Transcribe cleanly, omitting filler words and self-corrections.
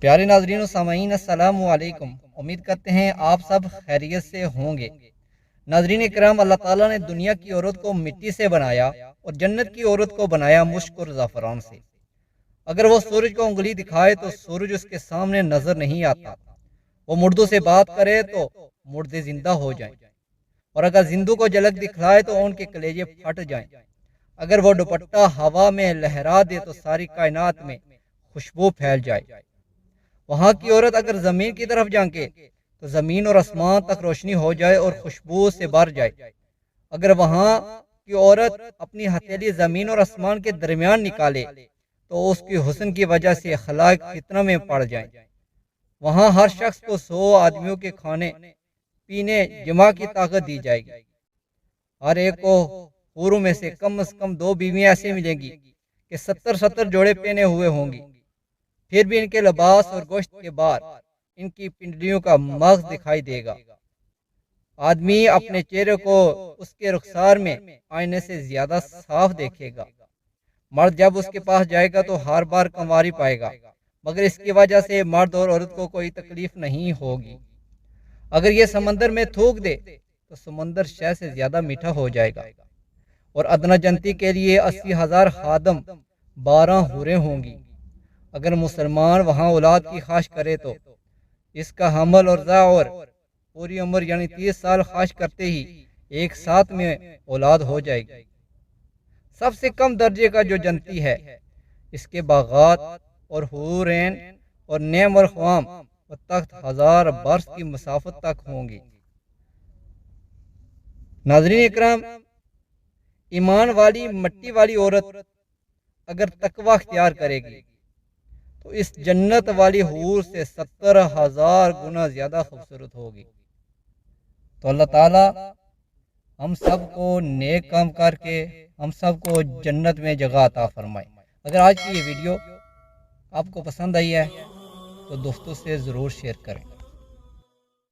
پیارے ناظرین و سامعین، السلام علیکم۔ امید کرتے ہیں آپ سب خیریت سے ہوں گے۔ ناظرین اکرام، اللہ تعالیٰ نے دنیا کی عورت کو مٹی سے بنایا اور جنت کی عورت کو بنایا مشک اور زعفران سے۔ اگر وہ سورج کو انگلی دکھائے تو سورج اس کے سامنے نظر نہیں آتا، وہ مردوں سے بات کرے تو مردے زندہ ہو جائیں، اور اگر زندوں کو جھلک دکھلائے تو ان کے کلیجے پھٹ جائیں۔ اگر وہ دوپٹہ ہوا میں لہرا دے تو ساری کائنات میں خوشبو پھیل جائے۔ وہاں کی عورت اگر زمین کی طرف جھانکے تو زمین اور آسمان تک روشنی ہو جائے اور خوشبو سے بھر جائے۔ اگر وہاں کی عورت اپنی ہتھیلی زمین اور آسمان کے درمیان نکالے تو اس کی حسن کی وجہ سے خلائق فتنہ میں پڑ جائیں۔ وہاں ہر شخص کو 100 آدمیوں کے کھانے پینے جمع کی طاقت دی جائے گی۔ ہر ایک کو حوروں میں سے کم 2 بیویاں ایسے ملیں گی کہ 70 جوڑے پہنے ہوئے ہوں گی، پھر بھی ان کے لباس اور گوشت کے بار ان کی پنڈلیوں کا مغز دکھائی دے گا۔ آدمی اپنے چہرے کو اس کے رخسار میں آئینے سے زیادہ صاف دیکھے گا۔ مرد جب اس کے پاس جائے گا تو ہر بار کنواری پائے گا، مگر اس کی وجہ سے مرد اور عورت کو کوئی تکلیف نہیں ہوگی۔ اگر یہ سمندر میں تھوک دے تو سمندر شہد سے زیادہ میٹھا ہو جائے گا، اور ادنا جنتی کے لیے 80,000 خادم 12 حوریں ہوں گی۔ اگر مسلمان وہاں اولاد کی خواہش کرے تو اس کا حمل اور ذعور پوری عمر یعنی 30 سال خواہش کرتے ہی ایک ساتھ میں اولاد ہو جائے گی۔ سب سے کم درجے کا جو جنتی ہے، اس کے باغات اور حور عین اور نعم اور خوام اور تخت 1000 برس کی مسافت تک ہوں گی۔ ناظرین اکرام، ایمان والی مٹی والی عورت اگر تقوی اختیار کرے گی تو اس جنت والی حور سے 70,000 گنا زیادہ خوبصورت ہوگی۔ تو اللہ تعالیٰ ہم سب کو نیک کام کر کے ہم سب کو جنت میں جگہ عطا فرمائے۔ اگر آج کی یہ ویڈیو آپ کو پسند آئی ہے تو دوستوں سے ضرور شیئر کریں۔